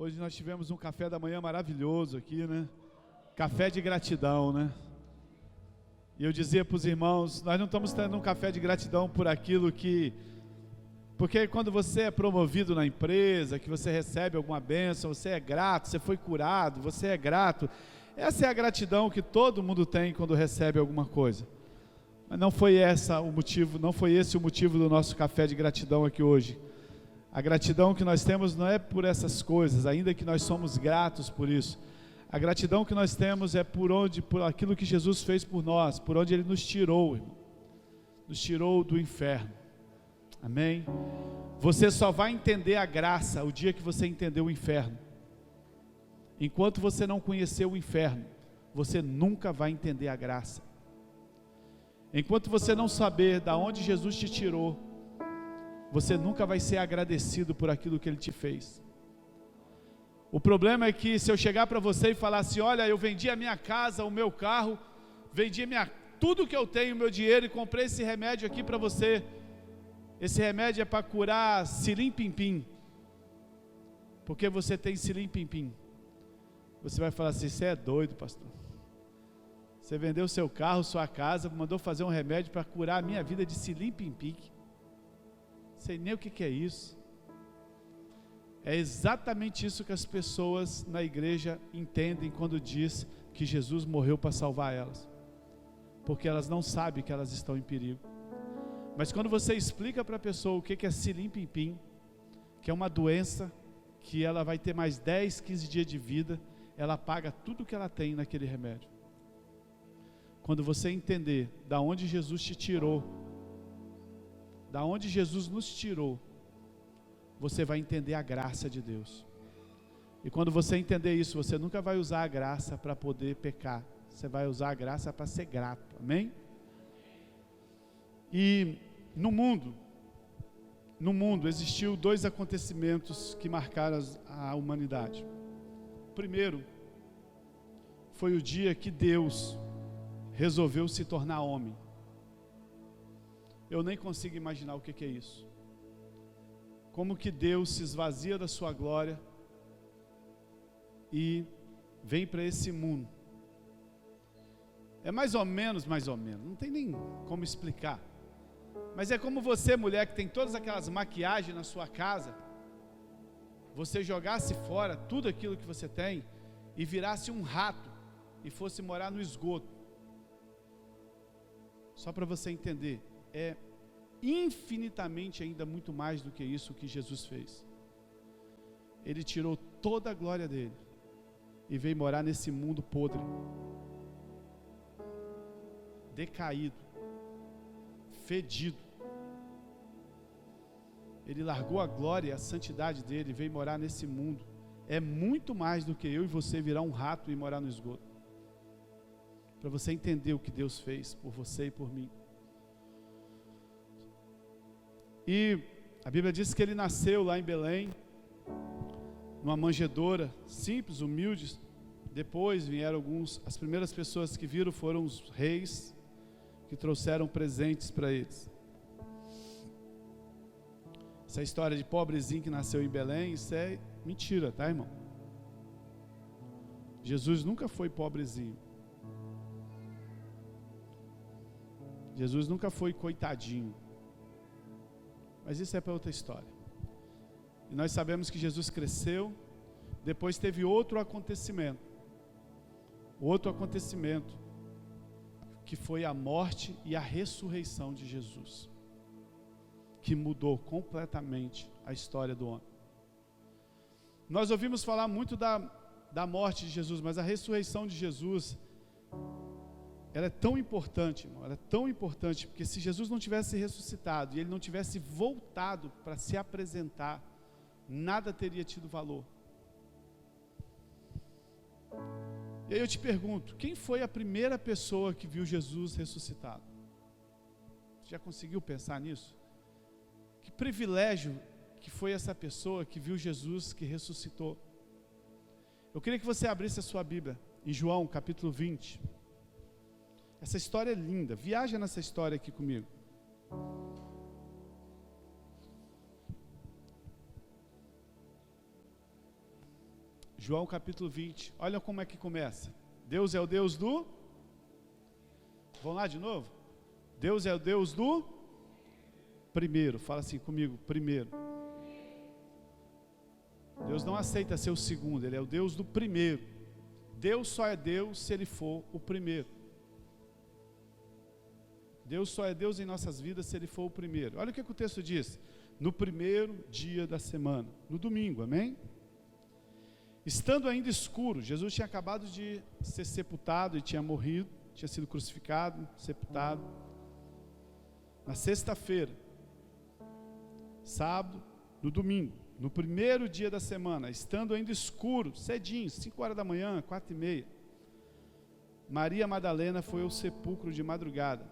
Hoje nós tivemos um café da manhã maravilhoso aqui, né? Café de gratidão, né? E eu dizia para os irmãos, nós não estamos tendo um café de gratidão por aquilo que... Porque quando você é promovido na empresa, que você recebe alguma bênção, você é grato, você foi curado, você é grato. Essa é a gratidão que todo mundo tem quando recebe alguma coisa. Mas não foi esse o motivo do nosso café de gratidão aqui hoje. A gratidão que nós temos não é por essas coisas, ainda que nós somos gratos por isso. A gratidão que nós temos é por aquilo que Jesus fez por nós, por onde Ele nos tirou, irmão. Nos tirou do inferno. Amém? Você só vai entender a graça o dia que você entender o inferno. Enquanto você não conhecer o inferno, você nunca vai entender a graça. Enquanto você não saber da onde Jesus te tirou, você nunca vai ser agradecido por aquilo que Ele te fez. O problema é que se eu chegar para você e falar assim, olha, eu vendi a minha casa, o meu carro, vendi tudo que eu tenho, o meu dinheiro, e comprei esse remédio aqui para você. Esse remédio é para curar cilim-pim-pim. Porque você tem cilim-pim-pim. Você vai falar assim, você é doido, pastor. Você vendeu seu carro, sua casa, mandou fazer um remédio para curar a minha vida de cilim-pim-pim. Sei nem o que é isso. É exatamente isso que as pessoas na igreja entendem quando diz que Jesus morreu para salvar elas. Porque elas não sabem que elas estão em perigo. Mas quando você explica para a pessoa o que é cilim-pim-pim, que é uma doença, que ela vai ter mais 10, 15 dias de vida, ela paga tudo que ela tem naquele remédio. Quando você entender da onde Jesus te tirou, da onde Jesus nos tirou, você vai entender a graça de Deus. E quando você entender isso, você nunca vai usar a graça para poder pecar. Você vai usar a graça para ser grato. Amém? E no mundo existiu 2 acontecimentos que marcaram a humanidade. O primeiro foi o dia que Deus resolveu se tornar homem. Eu nem consigo imaginar o que é isso. Como que Deus se esvazia da sua glória e vem para esse mundo. É mais ou menos, não tem nem como explicar. Mas é como você, mulher, que tem todas aquelas maquiagens na sua casa, você jogasse fora tudo aquilo que você tem e virasse um rato e fosse morar no esgoto. Só para você entender, é infinitamente ainda muito mais do que isso que Jesus fez. Ele tirou toda a glória dele e veio morar nesse mundo podre, decaído, fedido. Ele largou a glória e a santidade dele e veio morar nesse mundo. É muito mais do que eu e você virar um rato e morar no esgoto. Para você entender o que Deus fez por você e por mim. E a Bíblia diz que ele nasceu lá em Belém, numa manjedoura, simples, humilde. Depois vieram as primeiras pessoas que viram foram os reis, que trouxeram presentes para eles. Essa história de pobrezinho que nasceu em Belém, isso é mentira, tá, irmão? Jesus nunca foi pobrezinho. Jesus nunca foi coitadinho. Mas isso é para outra história. E nós sabemos que Jesus cresceu, depois teve outro acontecimento. Outro acontecimento, que foi a morte e a ressurreição de Jesus, que mudou completamente a história do homem. Nós ouvimos falar muito da morte de Jesus, mas a ressurreição de Jesus, ela é tão importante, irmão, ela é tão importante, porque se Jesus não tivesse ressuscitado e ele não tivesse voltado para se apresentar, nada teria tido valor. E aí eu te pergunto, quem foi a primeira pessoa que viu Jesus ressuscitado? Você já conseguiu pensar nisso? Que privilégio que foi essa pessoa que viu Jesus que ressuscitou. Eu queria que você abrisse a sua Bíblia em João capítulo 20. Essa história é linda, viaja nessa história aqui comigo. João capítulo 20, olha como é que começa. Deus é o Deus do... Vamos lá de novo? Deus é o Deus do... Primeiro, fala assim comigo, primeiro. Deus não aceita ser o segundo, Ele é o Deus do primeiro. Deus só é Deus se Ele for o primeiro. Deus só é Deus em nossas vidas se Ele for o primeiro. Olha o que o texto diz. No primeiro dia da semana, no domingo, amém? Estando ainda escuro, Jesus tinha acabado de ser sepultado e tinha morrido, tinha sido crucificado, sepultado. Na sexta-feira, sábado, no domingo, no primeiro dia da semana, estando ainda escuro, cedinho, 5 horas da manhã, 4:30, Maria Madalena foi ao sepulcro de madrugada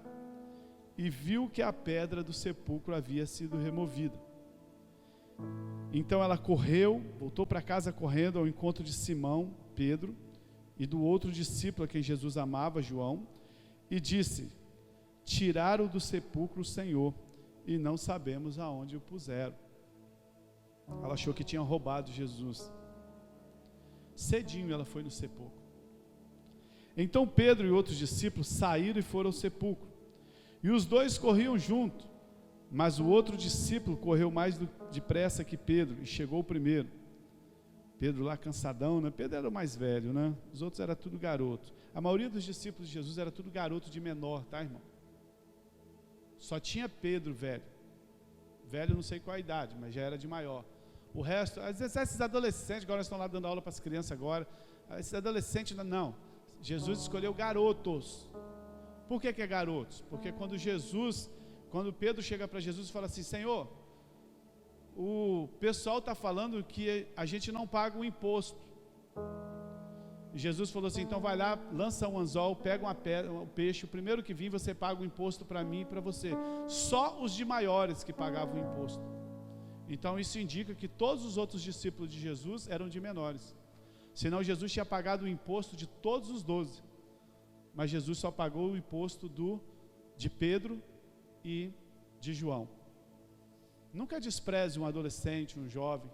e viu que a pedra do sepulcro havia sido removida. Então ela correu, voltou para casa correndo ao encontro de Simão, Pedro, e do outro discípulo a quem Jesus amava, João, e disse: tiraram do sepulcro o Senhor, e não sabemos aonde o puseram. Ela achou que tinham roubado Jesus. Cedinho ela foi no sepulcro. Então Pedro e outros discípulos saíram e foram ao sepulcro. E os dois corriam junto, mas o outro discípulo correu mais depressa que Pedro e chegou primeiro. Pedro lá cansadão, né? Pedro era o mais velho, né? Os outros era tudo garoto. A maioria dos discípulos de Jesus era tudo garoto de menor, tá, irmão? Só tinha Pedro velho. Velho não sei qual a idade, mas já era de maior. O resto, às vezes esses adolescentes, agora estão lá dando aula para as crianças agora, esses adolescentes, não. Jesus escolheu garotos. Por que é garotos? Porque quando Pedro chega para Jesus e fala assim: Senhor, o pessoal está falando que a gente não paga o imposto. E Jesus falou assim: então vai lá, lança um anzol, pega uma pedra, um peixe, o primeiro que vir você paga o imposto para mim e para você. Só os de maiores que pagavam o imposto. Então isso indica que todos os outros discípulos de Jesus eram de menores. Senão Jesus tinha pagado o imposto de todos os 12. Mas Jesus só pagou o imposto de Pedro e de João. Nunca despreze um adolescente, um jovem.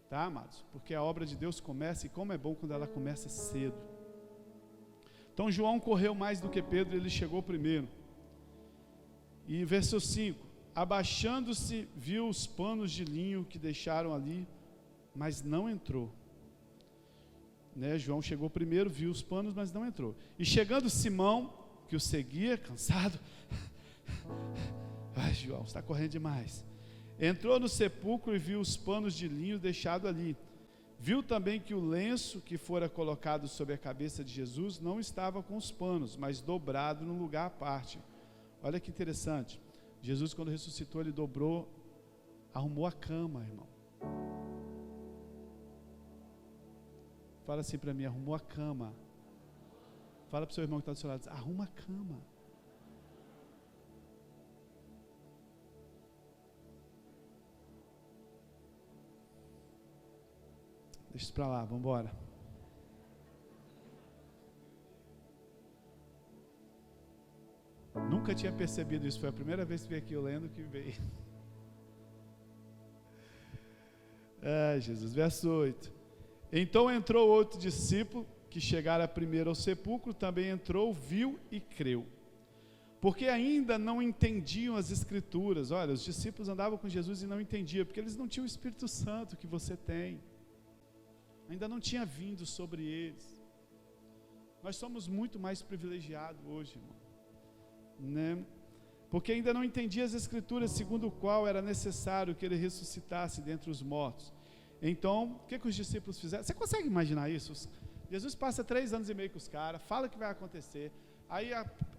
Tá, amados? Porque a obra de Deus começa, e como é bom quando ela começa cedo. Então João correu mais do que Pedro, ele chegou primeiro. E verso 5: abaixando-se, viu os panos de linho que deixaram ali, mas não entrou. João chegou primeiro, viu os panos, mas não entrou. E chegando Simão, que o seguia, cansado, ai, João, você está correndo demais. Entrou no sepulcro e viu os panos de linho deixados ali. Viu também que o lenço que fora colocado sobre a cabeça de Jesus não estava com os panos, mas dobrado num lugar à parte. Olha que interessante. Jesus, quando ressuscitou, ele dobrou, arrumou a cama, irmão. Fala assim para mim: arrumou a cama. Fala para o seu irmão que está do seu lado: arruma a cama. Deixa isso para lá, vamos embora. Nunca tinha percebido isso, foi a primeira vez que veio aqui eu lendo que veio. Ai, Jesus, verso 8. Então entrou outro discípulo, que chegara primeiro ao sepulcro, também entrou, viu e creu. Porque ainda não entendiam as Escrituras. Olha, os discípulos andavam com Jesus e não entendiam, porque eles não tinham o Espírito Santo que você tem. Ainda não tinha vindo sobre eles. Nós somos muito mais privilegiados hoje, irmão, né? Porque ainda não entendia as Escrituras, segundo o qual era necessário que ele ressuscitasse dentre os mortos. Então, o que os discípulos fizeram? Você consegue imaginar isso? Jesus passa 3 anos e meio com os caras, fala o que vai acontecer, aí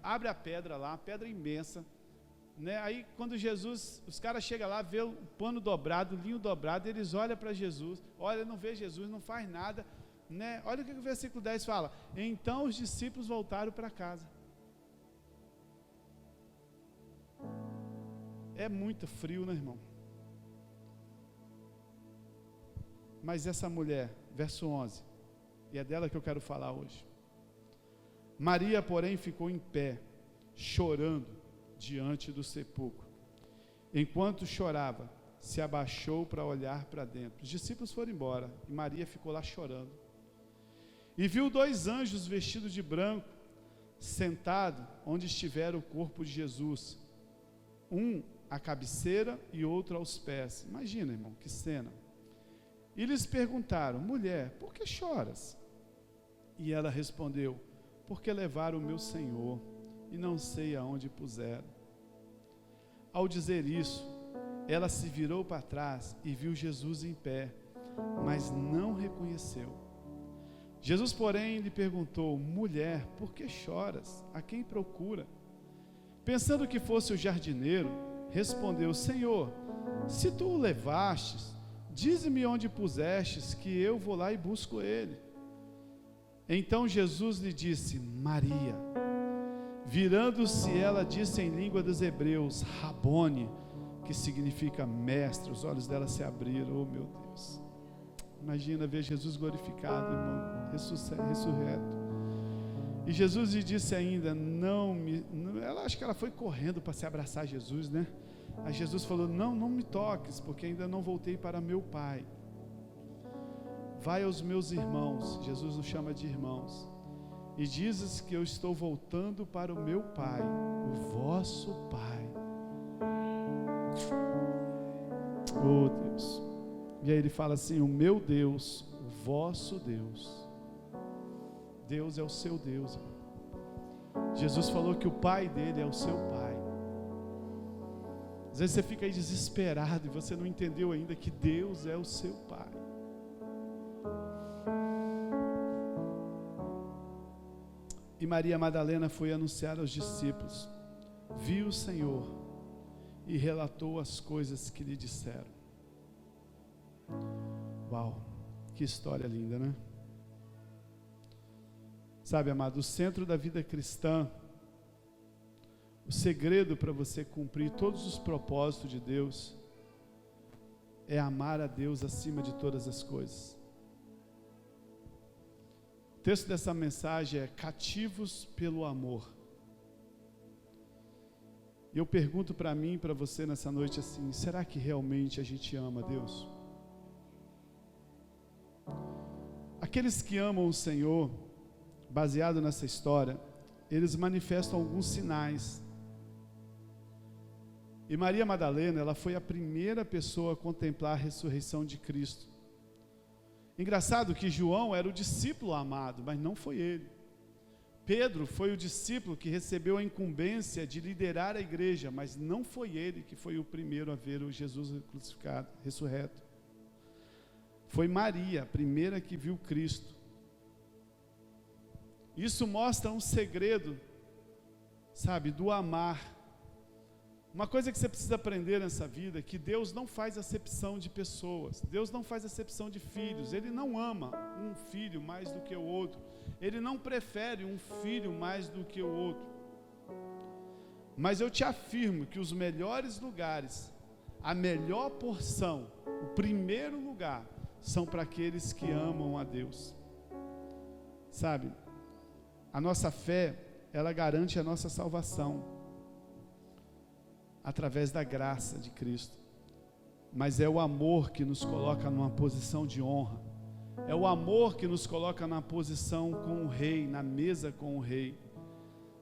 abre a pedra lá, uma pedra imensa, né? Aí quando os caras chegam lá, vê o pano dobrado, o linho dobrado, eles olham para Jesus, olha, não vê Jesus, não faz nada, né? Olha o que o versículo 10 fala: então os discípulos voltaram para casa. É muito frio, né, irmão? Mas essa mulher, verso 11, e é dela que eu quero falar hoje. Maria, porém, ficou em pé, chorando diante do sepulcro. Enquanto chorava, se abaixou para olhar para dentro. Os discípulos foram embora e Maria ficou lá chorando. E viu 2 anjos vestidos de branco, sentados onde estivera o corpo de Jesus, um à cabeceira e outro aos pés. Imagina, irmão, que cena. E lhes perguntaram: mulher, por que choras? E ela respondeu: porque levaram o meu Senhor e não sei aonde puseram. Ao dizer isso, ela se virou para trás e viu Jesus em pé, mas não reconheceu. Jesus, porém, lhe perguntou: mulher, por que choras? A quem procura? Pensando que fosse o jardineiro, respondeu: Senhor, se tu o levastes, dize-me onde pusestes, que eu vou lá e busco ele. Então Jesus lhe disse: Maria. Virando-se, ela disse em língua dos hebreus: Rabone, que significa mestre. Os olhos dela se abriram. Oh, meu Deus. Imagina ver Jesus glorificado, irmão, ressurreto. E Jesus lhe disse ainda: ela acho que ela foi correndo para se abraçar a Jesus, né? Aí Jesus falou: não me toques, porque ainda não voltei para meu Pai. Vai aos meus irmãos, Jesus nos chama de irmãos, e dizes que eu estou voltando para o meu Pai, o vosso Pai. Oh, Deus. E aí ele fala assim: o meu Deus, o vosso Deus. Deus é o seu Deus, irmão. Jesus falou que o Pai dele é o seu Pai. Às vezes você fica aí desesperado e você não entendeu ainda que Deus é o seu Pai. E Maria Madalena foi anunciar aos discípulos, viu o Senhor e relatou as coisas que lhe disseram. Uau, que história linda, né? Sabe, amado, o centro da vida cristã, o segredo para você cumprir todos os propósitos de Deus, é amar a Deus acima de todas as coisas. O texto dessa mensagem é: cativos pelo amor. E eu pergunto para mim e para você nessa noite assim: será que realmente a gente ama a Deus? Aqueles que amam o Senhor, baseado nessa história, eles manifestam alguns sinais. E Maria Madalena, ela foi a primeira pessoa a contemplar a ressurreição de Cristo. Engraçado que João era o discípulo amado, mas não foi ele. Pedro foi o discípulo que recebeu a incumbência de liderar a igreja, mas não foi ele que foi o primeiro a ver o Jesus crucificado, ressurreto. Foi Maria, a primeira que viu Cristo. Isso mostra um segredo, sabe, do amar. Uma coisa que você precisa aprender nessa vida é que Deus não faz acepção de pessoas, Deus não faz acepção de filhos. Ele não ama um filho mais do que o outro, Ele não prefere um filho mais do que o outro. Mas eu te afirmo que os melhores lugares, a melhor porção, o primeiro lugar, são para aqueles que amam a Deus. Sabe, a nossa fé, ela garante a nossa salvação através da graça de Cristo, mas é o amor que nos coloca numa posição de honra, é o amor que nos coloca na posição com o Rei, na mesa com o Rei.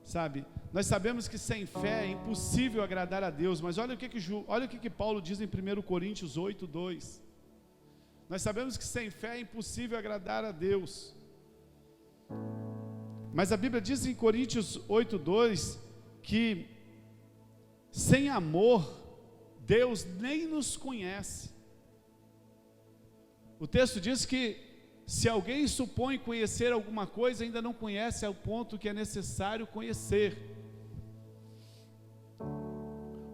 Sabe, nós sabemos que sem fé é impossível agradar a Deus, mas olha o que Paulo diz em 1 Coríntios 8:2. Nós sabemos que sem fé é impossível agradar a Deus, mas a Bíblia diz em Coríntios 8:2 que sem amor, Deus nem nos conhece. O texto diz que se alguém supõe conhecer alguma coisa, ainda não conhece ao ponto que é necessário conhecer.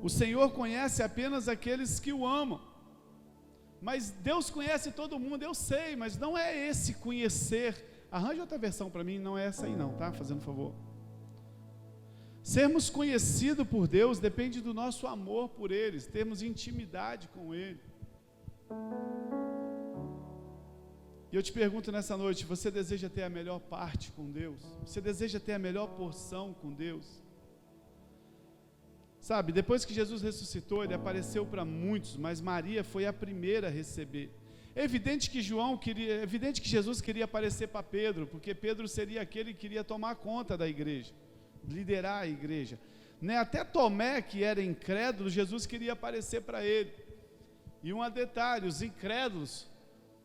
O Senhor conhece apenas aqueles que o amam. Mas Deus conhece todo mundo, eu sei, mas não é esse conhecer. Arranja outra versão para mim, não é essa aí não, tá? Fazendo favor. Sermos conhecidos por Deus depende do nosso amor por Ele, termos intimidade com Ele. E eu te pergunto nessa noite: você deseja ter a melhor parte com Deus? Você deseja ter a melhor porção com Deus? Sabe, depois que Jesus ressuscitou, ele apareceu para muitos, mas Maria foi a primeira a receber. É evidente que Jesus queria aparecer para Pedro, porque Pedro seria aquele que queria tomar conta da igreja, liderar a igreja. Né? Até Tomé, que era incrédulo, Jesus queria aparecer para ele. E um detalhe, os incrédulos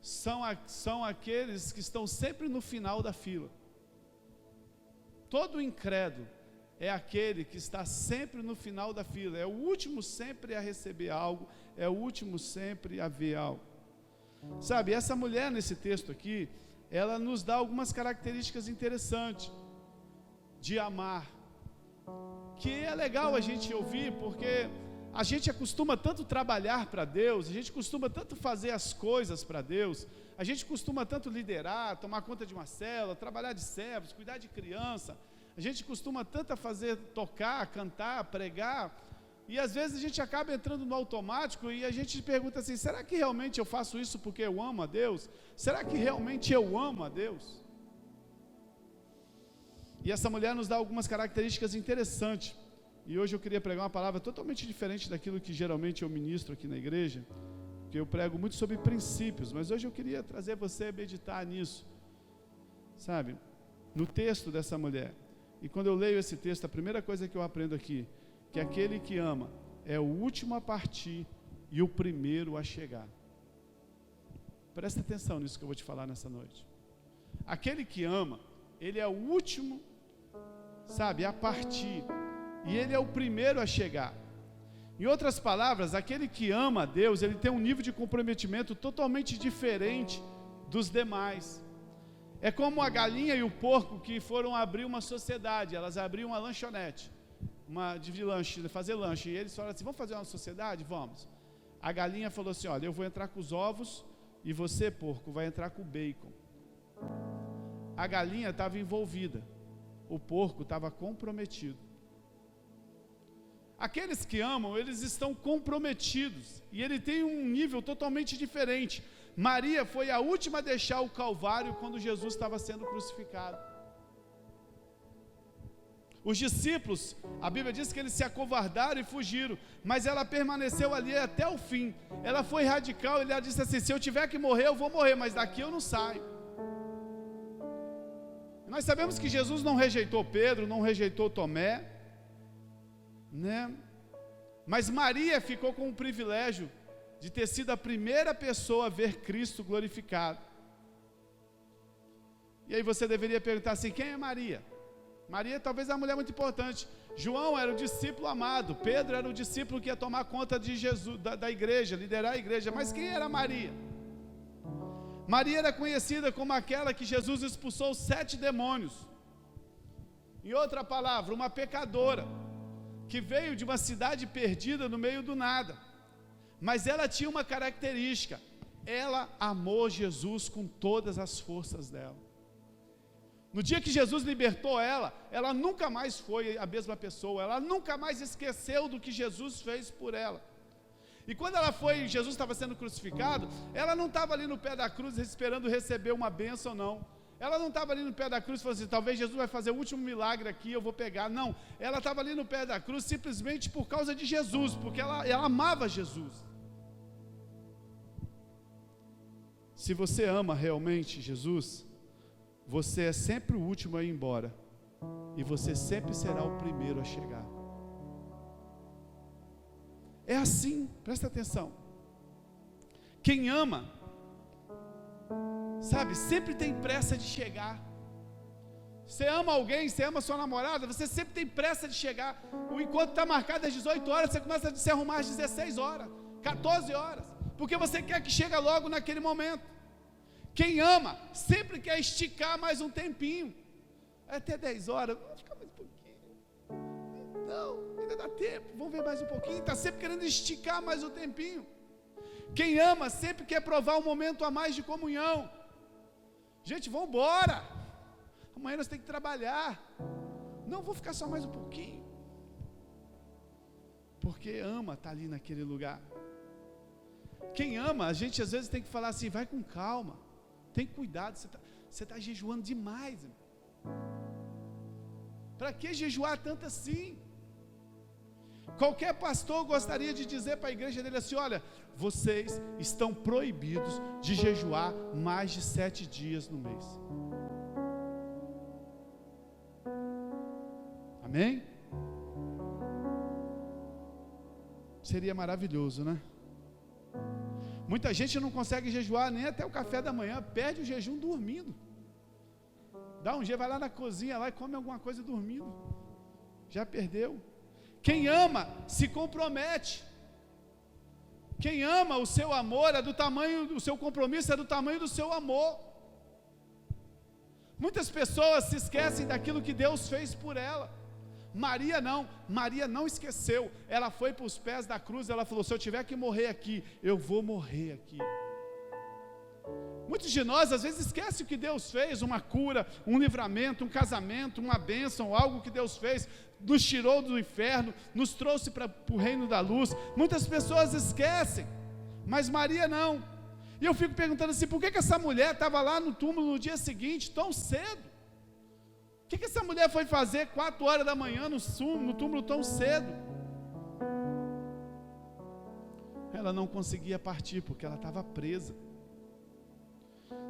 são aqueles que estão sempre no final da fila. Todo incrédulo é aquele que está sempre no final da fila, é o último sempre a receber algo, é o último sempre a ver algo. Sabe, essa mulher nesse texto aqui, ela nos dá algumas características interessantes de amar, que é legal a gente ouvir, porque a gente costuma tanto trabalhar para Deus, a gente costuma tanto fazer as coisas para Deus, a gente costuma tanto liderar, tomar conta de uma célula, trabalhar de servos, cuidar de criança, a gente costuma tanto fazer, tocar, cantar, pregar, e às vezes a gente acaba entrando no automático e a gente pergunta assim, será que realmente eu faço isso porque eu amo a Deus? Será que realmente eu amo a Deus? E essa mulher nos dá algumas características interessantes, e hoje eu queria pregar uma palavra totalmente diferente daquilo que geralmente eu ministro aqui na igreja, porque eu prego muito sobre princípios, mas hoje eu queria trazer você a meditar nisso, sabe, no texto dessa mulher. E quando eu leio esse texto, a primeira coisa que eu aprendo aqui, que aquele que ama é o último a partir e o primeiro a chegar. Presta atenção nisso que eu vou te falar nessa noite. Aquele que ama, ele é o último, sabe, a partir, e ele é o primeiro a chegar. Em outras palavras, aquele que ama a Deus, ele tem um nível de comprometimento totalmente diferente dos demais. É como a galinha e o porco que foram abrir uma sociedade, elas abriram uma lanchonete, fazer lanche, e eles falaram assim, vamos fazer uma sociedade? Vamos. A galinha falou assim, olha, eu vou entrar com os ovos, e você, porco, vai entrar com o bacon. A galinha estava envolvida, o porco estava comprometido. Aqueles que amam, eles estão comprometidos, e ele tem um nível totalmente diferente. Maria foi a última a deixar o Calvário quando Jesus estava sendo crucificado. Os discípulos, a Bíblia diz que eles se acovardaram e fugiram, mas ela permaneceu ali até o fim. Ela foi radical, ela disse assim, se eu tiver que morrer, eu vou morrer, mas daqui eu não saio. Nós sabemos que Jesus não rejeitou Pedro, não rejeitou Tomé, né? Mas Maria ficou com o privilégio de ter sido a primeira pessoa a ver Cristo glorificado. E aí você deveria perguntar assim, quem é Maria? Maria talvez é uma mulher muito importante. João era o discípulo amado, Pedro era o discípulo que ia tomar conta de Jesus, da igreja, liderar a igreja, mas quem era Maria? Maria era conhecida como aquela que Jesus expulsou 7 demônios. Em outra palavra, uma pecadora, que veio de uma cidade perdida no meio do nada, mas ela tinha uma característica, ela amou Jesus com todas as forças dela. No dia que Jesus libertou ela nunca mais foi a mesma pessoa, ela nunca mais esqueceu do que Jesus fez por ela. E quando Jesus estava sendo crucificado, ela não estava ali no pé da cruz esperando receber uma bênção, não. Ela não estava ali no pé da cruz e falou assim, talvez Jesus vai fazer o último milagre aqui, eu vou pegar. Não, ela estava ali no pé da cruz simplesmente por causa de Jesus, porque ela amava Jesus. Se você ama realmente Jesus, você é sempre o último a ir embora, e você sempre será o primeiro a chegar. É assim, presta atenção. Quem ama, sabe, sempre tem pressa de chegar. Você ama alguém, você ama sua namorada, você sempre tem pressa de chegar. O encontro está marcado às 18 horas, você começa a se arrumar às 16 horas, 14 horas, porque você quer que chegue logo naquele momento. Quem ama, sempre quer esticar mais um tempinho, até 10 horas, vamos ficar mais um pouquinho, não, ainda dá tempo, vamos ver mais um pouquinho, está sempre querendo esticar mais um tempinho. Quem ama, sempre quer provar um momento a mais de comunhão. Gente, vamos embora, amanhã nós temos que trabalhar, não, vou ficar só mais um pouquinho, porque ama estar ali naquele lugar. Quem ama, a gente às vezes tem que falar assim, vai com calma, tem cuidado, você está jejuando demais, para que jejuar tanto assim? Qualquer pastor gostaria de dizer para a igreja dele assim: olha, vocês estão proibidos de jejuar mais de 7 dias no mês. Amém? Seria maravilhoso, né? Muita gente não consegue jejuar nem até o café da manhã, perde o jejum dormindo. Dá um jeito, vai lá na cozinha lá e come alguma coisa dormindo. Já perdeu. Quem ama se compromete. Quem ama, o seu amor é do tamanho, o seu compromisso é do tamanho do seu amor. Muitas pessoas se esquecem daquilo que Deus fez por ela. Maria não esqueceu, ela foi para os pés da cruz, ela falou: se eu tiver que morrer aqui, eu vou morrer aqui. Muitos de nós às vezes esquecem o que Deus fez, uma cura, um livramento, um casamento, uma bênção, algo que Deus fez, nos tirou do inferno, nos trouxe para o reino da luz. Muitas pessoas esquecem, mas Maria não. E eu fico perguntando assim: por que essa mulher estava lá no túmulo no dia seguinte, tão cedo? O que essa mulher foi fazer 4 horas da manhã no túmulo tão cedo? Ela não conseguia partir, porque ela estava presa.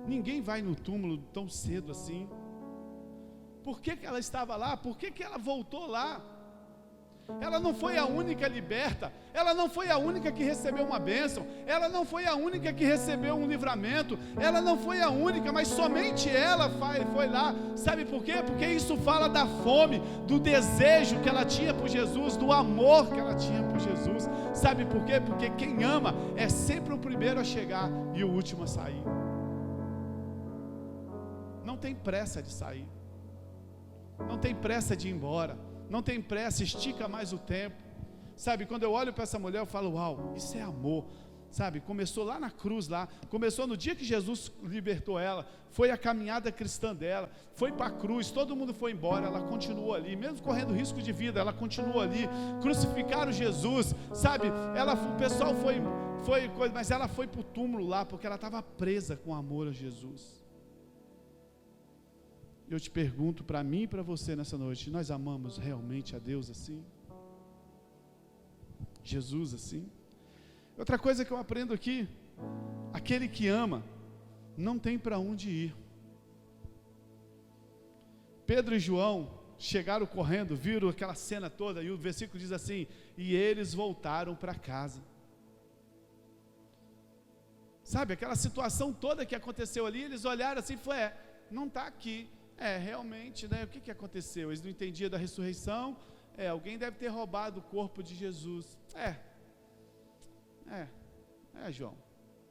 Ninguém vai no túmulo tão cedo assim. Por que ela estava lá? Por que ela voltou lá? Ela não foi a única liberta, ela não foi a única que recebeu uma bênção, ela não foi a única que recebeu um livramento, ela não foi a única, mas somente ela foi lá. Sabe por quê? Porque isso fala da fome, do desejo que ela tinha por Jesus, do amor que ela tinha por Jesus. Sabe por quê? Porque quem ama é sempre o primeiro a chegar e o último a sair. Não tem pressa de sair, não tem pressa de ir embora, não tem pressa, estica mais o tempo. Sabe, quando eu olho para essa mulher, eu falo: uau, isso é amor. Sabe, começou lá na cruz, começou no dia que Jesus libertou ela, foi a caminhada cristã dela, foi para a cruz, todo mundo foi embora, ela continuou ali, mesmo correndo risco de vida, ela continuou ali. Crucificaram Jesus, sabe, o pessoal foi, mas ela foi para o túmulo lá, porque ela estava presa com amor a Jesus. Eu te pergunto, para mim e para você nessa noite: nós amamos realmente a Deus assim? Jesus assim? Outra coisa que eu aprendo aqui: aquele que ama não tem para onde ir. Pedro e João chegaram correndo, viram aquela cena toda, e o versículo diz assim: e eles voltaram para casa. Sabe, aquela situação toda que aconteceu ali, eles olharam assim e falaram: não está aqui. Realmente, né? O que aconteceu? Eles não entendiam da ressurreição. Alguém deve ter roubado o corpo de Jesus. João,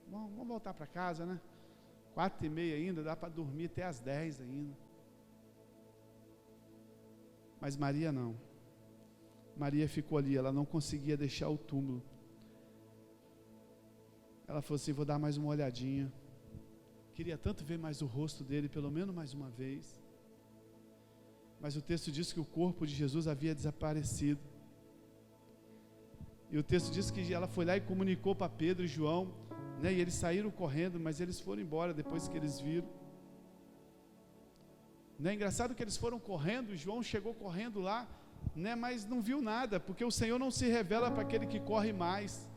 vamos voltar para casa, né? 4h30 ainda, dá para dormir até as 10 ainda. Mas Maria não. Maria ficou ali, ela não conseguia deixar o túmulo. Ela falou assim: vou dar mais uma olhadinha. Queria tanto ver mais o rosto dele, pelo menos mais uma vez. Mas o texto diz que o corpo de Jesus havia desaparecido. E o texto diz que ela foi lá e comunicou para Pedro e João, né? E eles saíram correndo, mas eles foram embora depois que eles viram. É engraçado que eles foram correndo, João chegou correndo lá, né? Mas não viu nada, porque o Senhor não se revela para aquele que corre mais.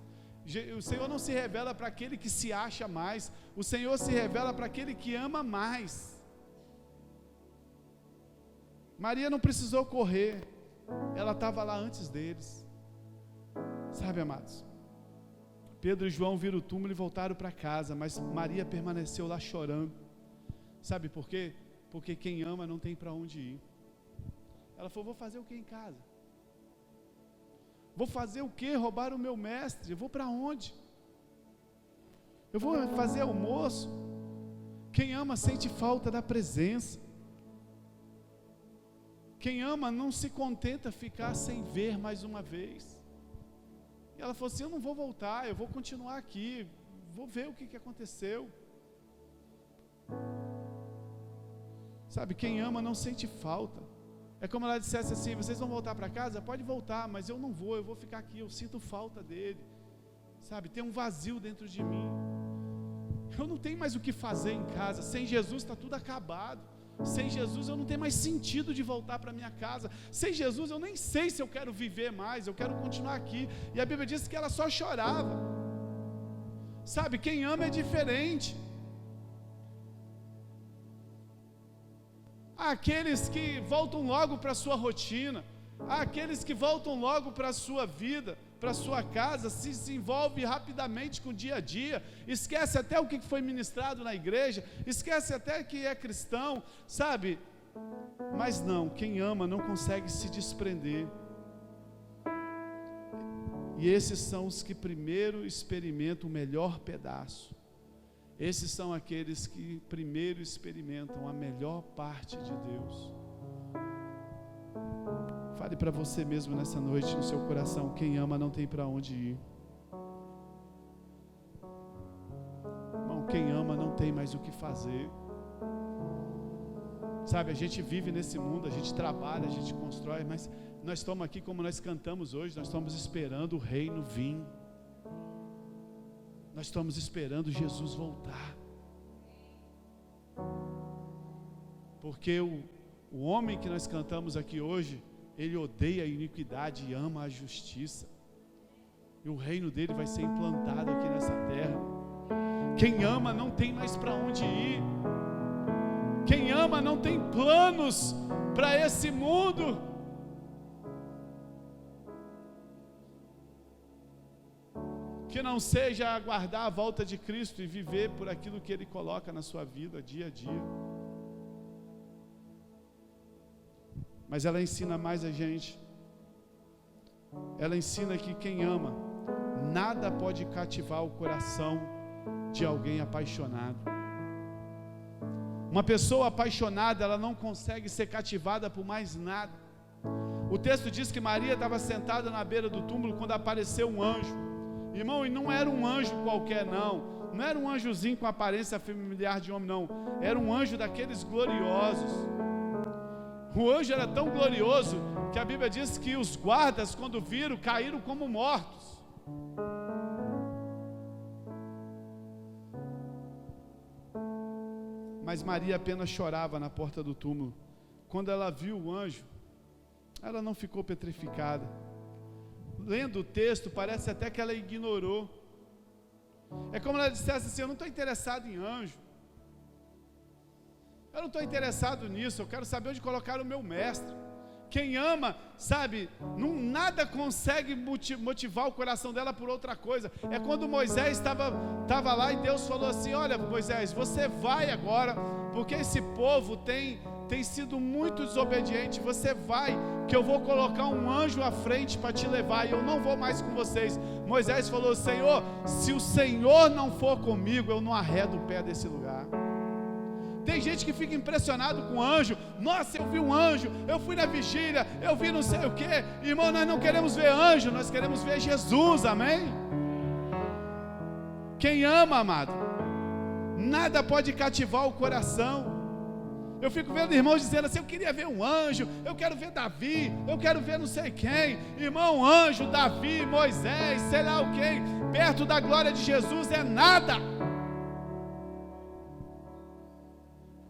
O Senhor não se revela para aquele que se acha mais. O Senhor se revela para aquele que ama mais. Maria não precisou correr, ela estava lá antes deles. Sabe, amados, Pedro e João viram o túmulo e voltaram para casa, mas Maria permaneceu lá chorando. Sabe por quê? Porque quem ama não tem para onde ir. Ela falou: vou fazer o que em casa? Vou fazer o que? Roubar o meu mestre? Eu vou para onde? Eu vou fazer almoço? Quem ama sente falta da presença. Quem ama não se contenta ficar sem ver mais uma vez. E ela falou assim: eu não vou voltar, eu vou continuar aqui, vou ver o que aconteceu. Sabe, quem ama não sente falta. É como ela dissesse assim: vocês vão voltar para casa? Pode voltar, mas eu não vou, eu vou ficar aqui, eu sinto falta dele. Sabe, tem um vazio dentro de mim. Eu não tenho mais o que fazer em casa, sem Jesus está tudo acabado. Sem Jesus eu não tenho mais sentido de voltar para minha casa. Sem Jesus eu nem sei se eu quero viver mais, eu quero continuar aqui. E a Bíblia diz que ela só chorava. Sabe, quem ama é diferente. Há aqueles que voltam logo para a sua rotina, há aqueles que voltam logo para a sua vida, para a sua casa, se envolve rapidamente com o dia a dia, esquece até o que foi ministrado na igreja, esquece até que é cristão, sabe? Mas não, quem ama não consegue se desprender. E esses são os que primeiro experimentam o melhor pedaço. Esses são aqueles que primeiro experimentam a melhor parte de Deus. Fale para você mesmo nessa noite, no seu coração: quem ama não tem para onde ir. Irmão, quem ama não tem mais o que fazer. Sabe, a gente vive nesse mundo, a gente trabalha, a gente constrói, mas nós estamos aqui como nós cantamos hoje, nós estamos esperando o reino vir. Nós estamos esperando Jesus voltar. Porque o homem que nós cantamos aqui hoje, ele odeia a iniquidade e ama a justiça. E o reino dele vai ser implantado aqui nessa terra. Quem ama não tem mais para onde ir. Quem ama não tem planos para esse mundo. Que não seja aguardar a volta de Cristo e viver por aquilo que Ele coloca na sua vida, dia a dia. Mas ela ensina mais a gente. Ela ensina que quem ama, nada pode cativar o coração de alguém apaixonado. Uma pessoa apaixonada, ela não consegue ser cativada por mais nada. O texto diz que Maria estava sentada na beira do túmulo quando apareceu um anjo. Irmão, e não era um anjo qualquer não era um anjozinho com aparência familiar de homem não, era um anjo daqueles gloriosos. O anjo era tão glorioso que a Bíblia diz que os guardas, quando viram, caíram como mortos. Mas Maria apenas chorava na porta do túmulo. Quando ela viu o anjo, ela não ficou petrificada. Lendo o texto, parece até que ela ignorou. É como ela dissesse assim: eu não estou interessado em anjo, eu não estou interessado nisso, eu quero saber onde colocar o meu mestre. Quem ama, sabe, nada consegue motivar o coração dela por outra coisa. É quando Moisés estava lá e Deus falou assim: olha Moisés, você vai agora, porque esse povo tem sido muito desobediente, você vai, que eu vou colocar um anjo à frente para te levar, e eu não vou mais com vocês. Moisés falou: Senhor, se o Senhor não for comigo, eu não arredo o pé desse lugar. Tem gente que fica impressionado com anjo. Nossa, eu vi um anjo, eu fui na vigília, eu vi não sei o que. Irmão, nós não queremos ver anjo, nós queremos ver Jesus, amém? Quem ama, amado, nada pode cativar o coração. Eu fico vendo irmãos dizendo assim: eu queria ver um anjo, eu quero ver Davi, eu quero ver não sei quem. Irmão, anjo, Davi, Moisés, sei lá o quem, perto da glória de Jesus é nada.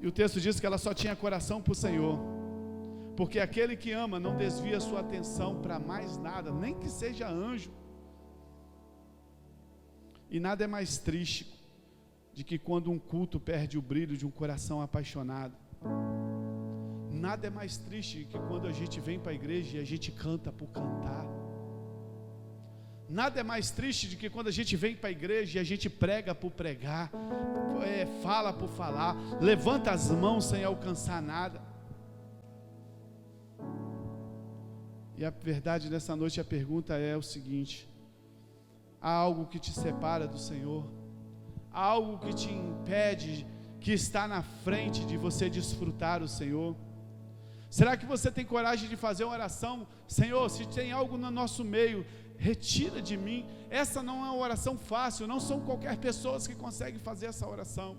E o texto diz que ela só tinha coração para o Senhor, porque aquele que ama não desvia sua atenção para mais nada, nem que seja anjo. E nada é mais triste de que quando um culto perde o brilho de um coração apaixonado. Nada é mais triste que quando a gente vem para a igreja e a gente canta por cantar. Nada é mais triste do que quando a gente vem para a igreja e a gente prega por pregar, fala por falar, levanta as mãos sem alcançar nada. E a verdade nessa noite, a pergunta é o seguinte: há algo que te separa do Senhor? Há algo que te impede, que está na frente de você desfrutar o Senhor? Será que você tem coragem de fazer uma oração? Senhor, se tem algo no nosso meio, retira de mim. Essa não é uma oração fácil, não são qualquer pessoas que conseguem fazer essa oração,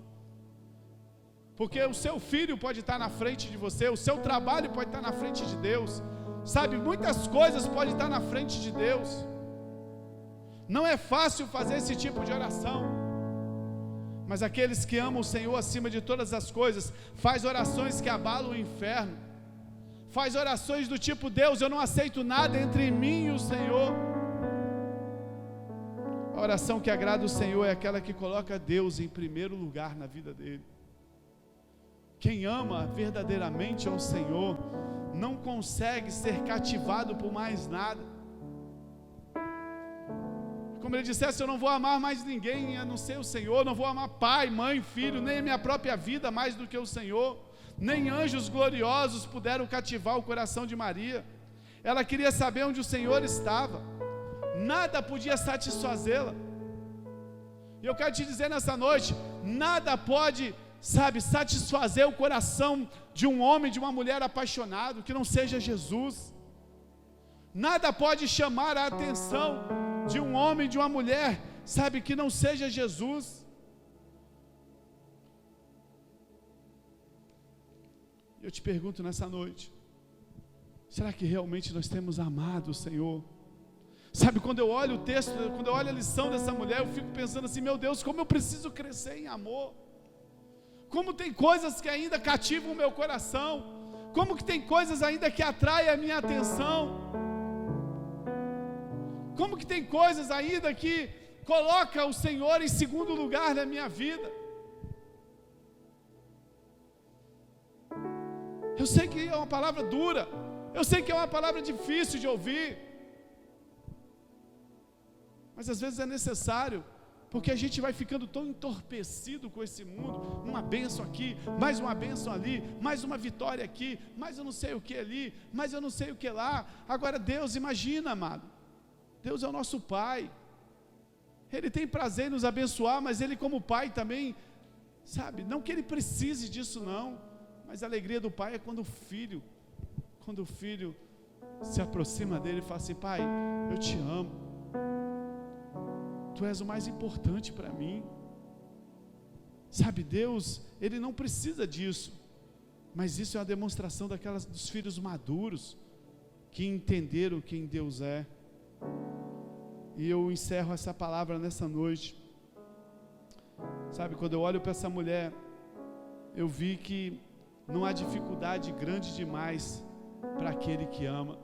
porque o seu filho pode estar na frente de você, o seu trabalho pode estar na frente de Deus, sabe, muitas coisas podem estar na frente de Deus. Não é fácil fazer esse tipo de oração. Mas aqueles que amam o Senhor acima de todas as coisas, faz orações que abalam o inferno, faz orações do tipo: Deus, eu não aceito nada entre mim e o Senhor. A oração que agrada o Senhor é aquela que coloca Deus em primeiro lugar na vida dele. Quem ama verdadeiramente ao Senhor não consegue ser cativado por mais nada. Como ele dissesse: eu não vou amar mais ninguém a não ser o Senhor, não vou amar pai, mãe, filho, nem a minha própria vida mais do que o Senhor. Nem anjos gloriosos puderam cativar o coração de Maria. Ela queria saber onde o Senhor estava, nada podia satisfazê-la. E eu quero te dizer nessa noite: nada pode, satisfazer o coração de um homem, de uma mulher apaixonado, que não seja Jesus. Nada pode chamar a atenção de um homem, de uma mulher, que não seja Jesus. Eu te pergunto nessa noite: será que realmente nós temos amado o Senhor? Quando eu olho o texto, quando eu olho a lição dessa mulher, eu fico pensando assim: meu Deus, como eu preciso crescer em amor. Como tem coisas que ainda cativam o meu coração, como que tem coisas ainda que atraem a minha atenção, como que tem coisas ainda que coloca o Senhor em segundo lugar na minha vida. Eu sei que é uma palavra dura, eu sei que é uma palavra difícil de ouvir, mas às vezes é necessário, porque a gente vai ficando tão entorpecido com esse mundo. Uma bênção aqui, mais uma bênção ali, mais uma vitória aqui, mais eu não sei o que ali, mais eu não sei o que lá. Agora Deus, imagina, amado, Deus é o nosso Pai, Ele tem prazer em nos abençoar, mas Ele como Pai também, não que Ele precise disso não, mas a alegria do Pai é quando o filho se aproxima dele e fala assim: Pai, eu te amo, Tu és o mais importante para mim. Deus, Ele não precisa disso, mas isso é uma demonstração dos filhos maduros, que entenderam quem Deus é. E eu encerro essa palavra nessa noite. Quando eu olho para essa mulher, eu vi que não há dificuldade grande demais para aquele que ama.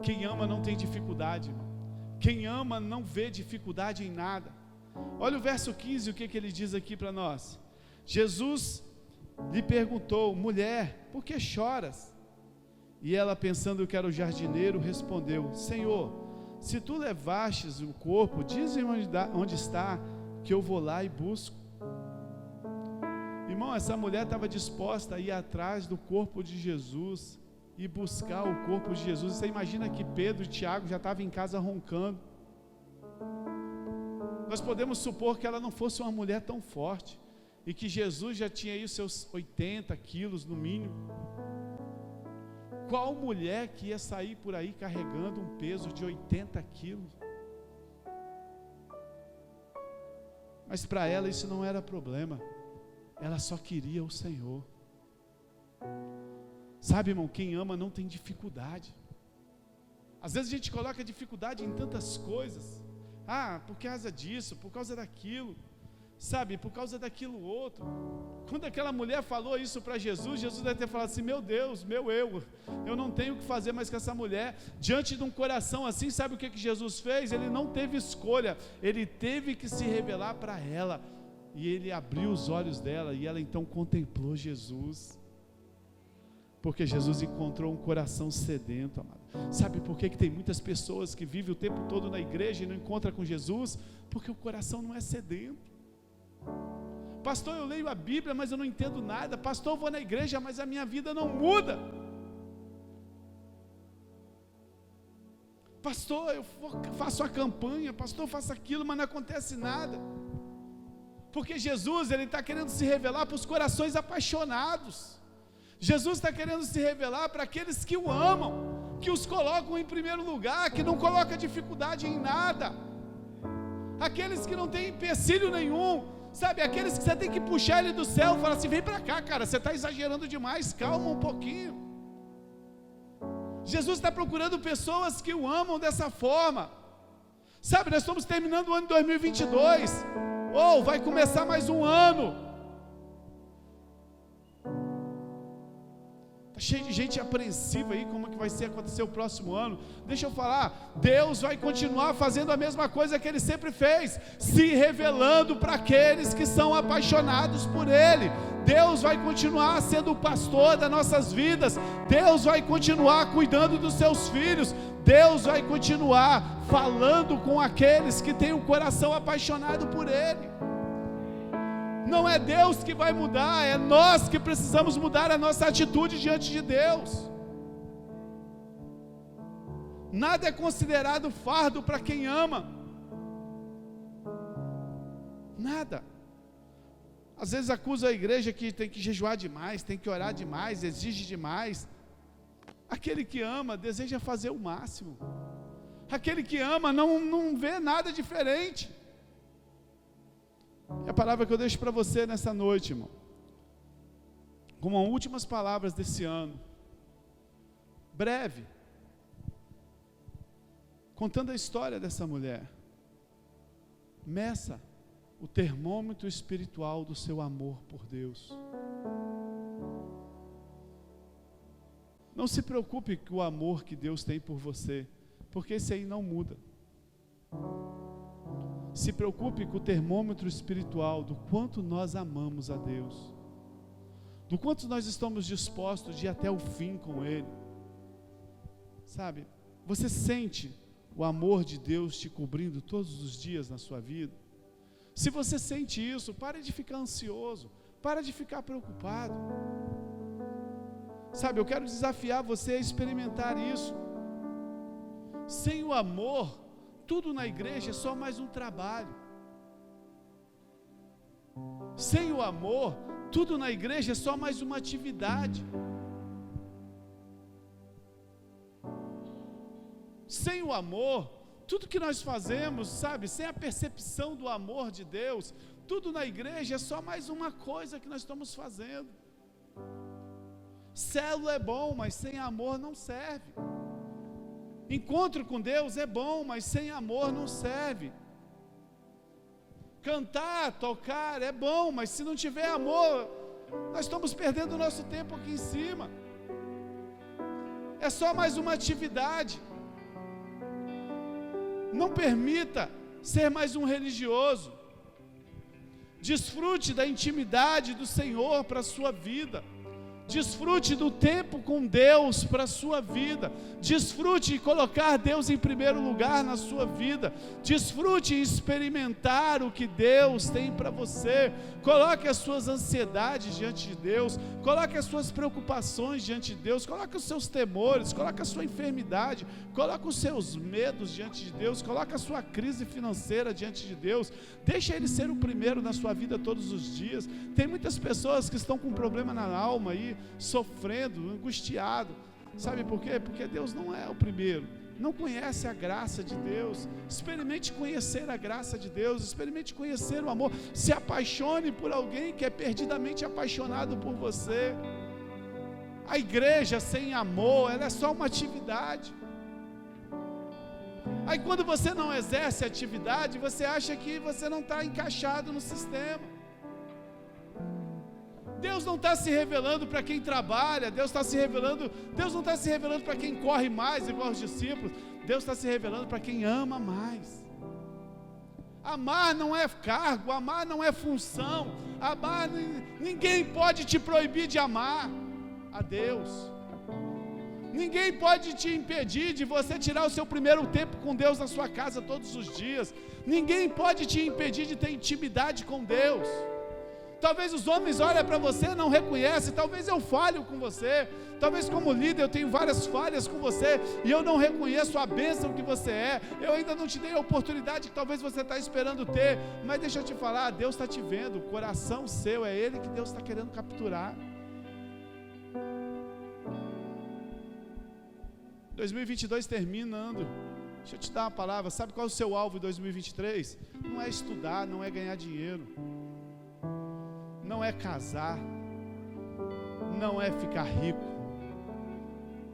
Quem ama não tem dificuldade, irmão. Quem ama não vê dificuldade em nada. Olha o verso 15, o que ele diz aqui para nós. Jesus lhe perguntou: mulher, por que choras? E ela, pensando que era o jardineiro, respondeu: Senhor, se tu levastes o corpo, diz-me onde está, que eu vou lá e busco. Irmão, essa mulher estava disposta a ir atrás do corpo de Jesus e buscar o corpo de Jesus. Você imagina que Pedro e Tiago já estavam em casa roncando. Nós podemos supor que ela não fosse uma mulher tão forte, e que Jesus já tinha aí os seus 80 quilos no mínimo. Qual mulher que ia sair por aí carregando um peso de 80 quilos? Mas para ela isso não era problema, ela só queria o Senhor. Irmão, quem ama não tem dificuldade. Às vezes a gente coloca dificuldade em tantas coisas. Por causa disso, por causa daquilo, por causa daquilo outro. Quando aquela mulher falou isso para Jesus, Jesus deve ter falado assim: meu Deus, eu não tenho o que fazer mais com essa mulher. Diante de um coração assim, sabe o que Jesus fez? Ele não teve escolha, ele teve que se revelar para ela, e ele abriu os olhos dela, e ela então contemplou Jesus. Porque Jesus encontrou um coração sedento, amado. Sabe por que tem muitas pessoas que vivem o tempo todo na igreja e não encontram com Jesus? Porque o coração não é sedento. Pastor, eu leio a Bíblia, mas eu não entendo nada. Pastor, eu vou na igreja, mas a minha vida não muda. Pastor, eu faço a campanha. Pastor, eu faço aquilo, mas não acontece nada. Porque Jesus, Ele está querendo se revelar para os corações apaixonados. Jesus está querendo se revelar para aqueles que o amam, que os colocam em primeiro lugar, que não colocam dificuldade em nada, aqueles que não têm empecilho nenhum, aqueles que você tem que puxar ele do céu e falar assim: vem para cá, cara, você está exagerando demais, calma um pouquinho. Jesus está procurando pessoas que o amam dessa forma. Nós estamos terminando o ano 2022, Ou vai começar mais um ano. Está cheio de gente apreensiva aí, como que vai acontecer o próximo ano. Deixa eu falar, Deus vai continuar fazendo a mesma coisa que Ele sempre fez, se revelando para aqueles que são apaixonados por Ele. Deus vai continuar sendo o pastor das nossas vidas. Deus vai continuar cuidando dos seus filhos. Deus vai continuar falando com aqueles que têm o coração apaixonado por Ele. Não é Deus que vai mudar, é nós que precisamos mudar a nossa atitude diante de Deus. Nada é considerado fardo para quem ama. Nada. Às vezes acusa a igreja que tem que jejuar demais, tem que orar demais, exige demais. Aquele que ama deseja fazer o máximo. Aquele que ama não vê nada diferente. E a palavra que eu deixo para você nessa noite, irmão, como últimas palavras desse ano, breve, contando a história dessa mulher, meça o termômetro espiritual do seu amor por Deus. Não se preocupe com o amor que Deus tem por você, porque esse aí não muda. Se preocupe com o termômetro espiritual do quanto nós amamos a Deus, do quanto nós estamos dispostos de ir até o fim com Ele. Sabe, você sente o amor de Deus te cobrindo todos os dias na sua vida? Se você sente isso, pare de ficar ansioso, pare de ficar preocupado. Sabe, eu quero desafiar você a experimentar isso. Sem o amor, tudo na igreja é só mais um trabalho. Sem o amor, tudo na igreja é só mais uma atividade. Sem o amor, tudo que nós fazemos, sabe, sem a percepção do amor de Deus, tudo na igreja é só mais uma coisa que nós estamos fazendo. Célula é bom, mas sem amor não serve. Encontro com Deus é bom, mas sem amor não serve. Cantar, tocar é bom, mas se não tiver amor, nós estamos perdendo o nosso tempo aqui em cima. É só mais uma atividade. Não permita ser mais um religioso. Desfrute da intimidade do Senhor para a sua vida. Desfrute do tempo com Deus para a sua vida. Desfrute de colocar Deus em primeiro lugar na sua vida. Desfrute de experimentar o que Deus tem para você. Coloque as suas ansiedades diante de Deus. Coloque as suas preocupações diante de Deus. Coloque os seus temores. Coloque a sua enfermidade. Coloque os seus medos diante de Deus. Coloque a sua crise financeira diante de Deus. Deixa Ele ser o primeiro na sua vida todos os dias. Tem muitas pessoas que estão com problema na alma aí, sofrendo, angustiado. Sabe por quê? Porque Deus não é o primeiro. Não conhece a graça de Deus. Experimente conhecer a graça de Deus. Experimente conhecer o amor. Se apaixone por alguém que é perdidamente apaixonado por você. A igreja sem amor, ela é só uma atividade. Aí quando você não exerce a atividade, você acha que você não está encaixado no sistema. Deus não está se revelando para quem trabalha, Deus não está se revelando para quem corre mais, igual os discípulos. Deus está se revelando para quem ama mais. Amar não é cargo, amar não é função, amar, ninguém pode te proibir de amar a Deus. Ninguém pode te impedir de você tirar o seu primeiro tempo com Deus na sua casa todos os dias. Ninguém pode te impedir de ter intimidade com Deus. Talvez os homens olhem para você e não reconhecem, talvez eu falho com você, talvez como líder eu tenho várias falhas com você, e eu não reconheço a bênção que você é, eu ainda não te dei a oportunidade que talvez você está esperando ter, mas deixa eu te falar, Deus está te vendo, o coração seu, é Ele que Deus está querendo capturar. 2022 terminando, deixa eu te dar uma palavra, sabe qual é o seu alvo em 2023? Não é estudar, não é ganhar dinheiro, não é casar, não é ficar rico.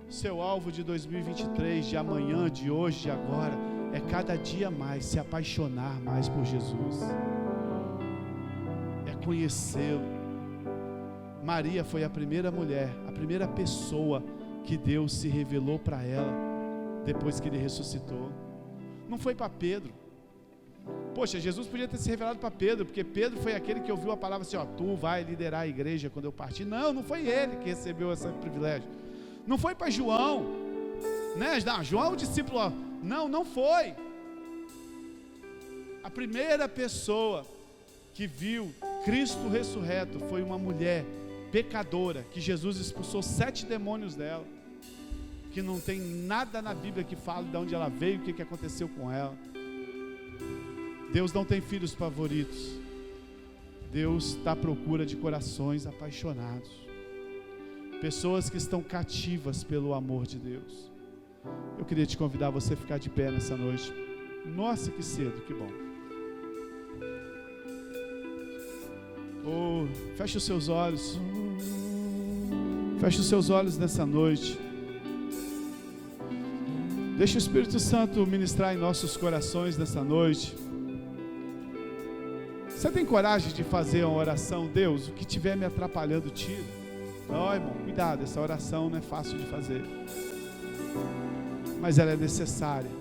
Seu alvo de 2023, de amanhã, de hoje, de agora, é cada dia mais se apaixonar mais por Jesus. conhecê-lo. Maria foi a primeira mulher, a primeira pessoa que Deus se revelou para ela depois que Ele ressuscitou. Não foi para Pedro. Poxa, Jesus podia ter se revelado para Pedro, porque Pedro foi aquele que ouviu a palavra assim, ó, tu vai liderar a igreja quando eu partir. Não, não foi ele que recebeu esse privilégio. Não foi para João, né? Não, João é o discípulo, ó. Não foi. A primeira pessoa que viu Cristo ressurreto foi uma mulher pecadora, que Jesus expulsou 7 demônios dela, que não tem nada na Bíblia que fale de onde ela veio, o que aconteceu com ela. Deus não tem filhos favoritos. Deus está à procura de corações apaixonados, pessoas que estão cativas pelo amor de Deus. Eu queria te convidar a você ficar de pé nessa noite. Nossa, que cedo, que bom. Feche os seus olhos. Feche os seus olhos nessa noite. Deixa o Espírito Santo ministrar em nossos corações nessa noite. Você tem coragem de fazer uma oração? Deus, o que estiver me atrapalhando, tira. Não, irmão, cuidado, essa oração não é fácil de fazer, mas ela é necessária.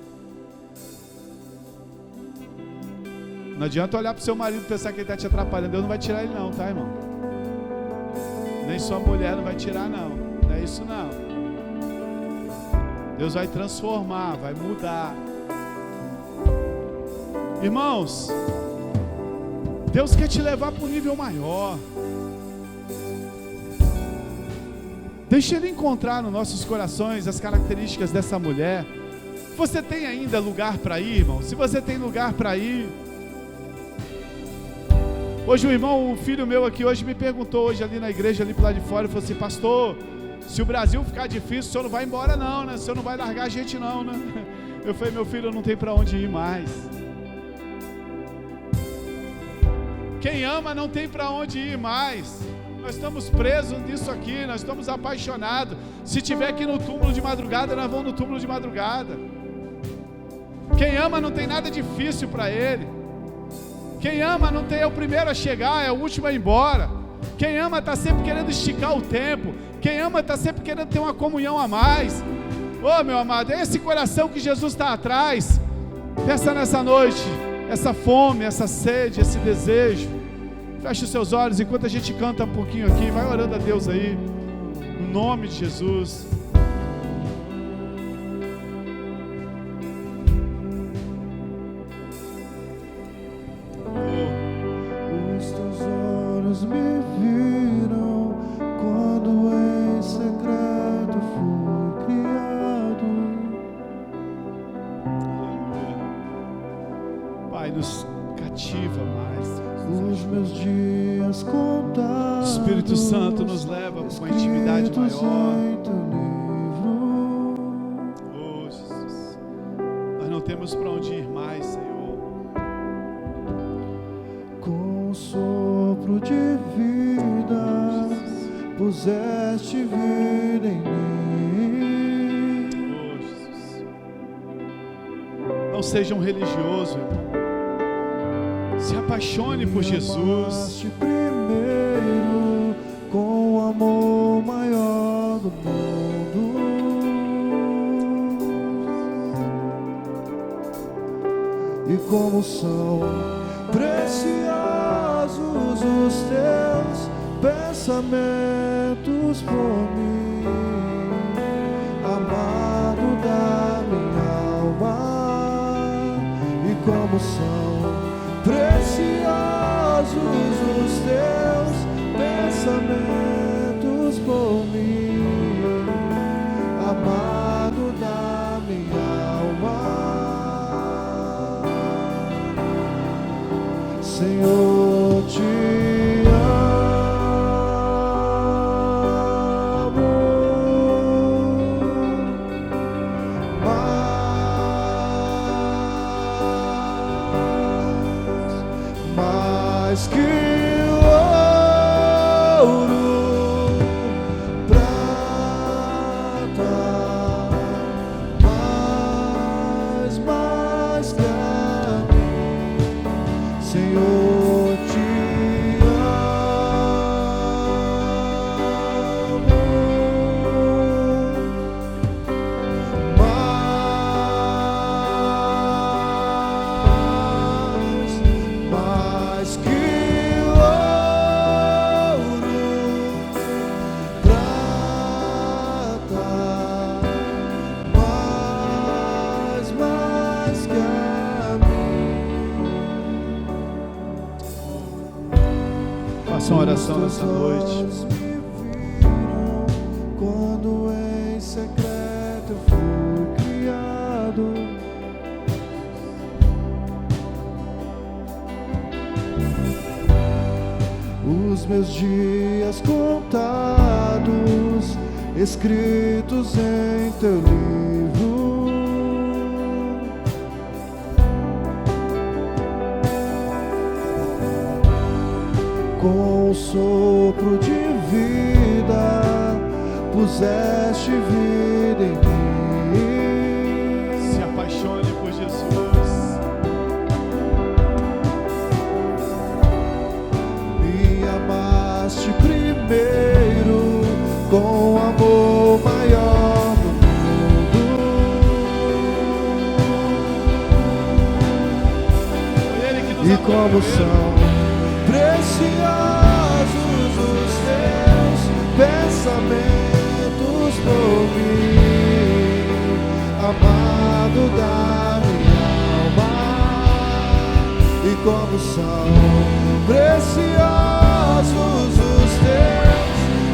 Não adianta olhar para o seu marido e pensar que ele está te atrapalhando. Deus não vai tirar ele não, tá, irmão? Nem sua mulher não vai tirar não. Não é isso não. Deus vai transformar, vai mudar. Irmãos, Deus quer te levar para um nível maior. Deixa Ele encontrar nos nossos corações as características dessa mulher. Você tem ainda lugar para ir, irmão? Se você tem lugar para ir. Hoje um filho meu aqui hoje me perguntou, hoje ali na igreja, ali pro lado de fora, ele falou assim, pastor, se o Brasil ficar difícil, o senhor não vai embora não, né? O senhor não vai largar a gente não, né? Eu falei, meu filho, não tem para onde ir mais. Quem ama não tem para onde ir mais. Nós estamos presos nisso aqui, nós estamos apaixonados. Se tiver aqui no túmulo de madrugada, nós vamos no túmulo de madrugada. Quem ama não tem nada difícil para ele. Quem ama não é o primeiro a chegar, é o último a ir embora. Quem ama está sempre querendo esticar o tempo. Quem ama está sempre querendo ter uma comunhão a mais. Ô, meu amado, é esse coração que Jesus está atrás. Peça nessa noite essa fome, essa sede, esse desejo. Feche os seus olhos enquanto a gente canta um pouquinho aqui. Vai orando a Deus aí, no nome de Jesus. Os teus olhos me viram quando em secreto fui criado. Pai, nos cativa mais. Os meus dias contados. Espírito Santo nos leva para uma intimidade maior. Oh, Jesus. Nós não temos para onde ir mais, Senhor. Com sopro de vida, puseste vida em mim. Oh, Jesus. Não seja um religioso, irmão. Se apaixone por Jesus. Amaste primeiro com o amor maior do mundo. E como são preciosos os teus pensamentos por mim, amado da minha alma. E como são preciosos os teus pensamentos por mim, amado da minha alma. Senhor, te amo mais. Faça uma oração nessa noite. Quando em secreto eu fui criado, os meus dias contados, escritos em teu livro. Com o sopro de vida puseste vida em mim. Se apaixone por Jesus. Me amaste primeiro com amor maior do mundo. Foi Ele que nos E amou como primeiro. são preciosos os teus pensamentos por mim, amado da minha alma. E como são preciosos os teus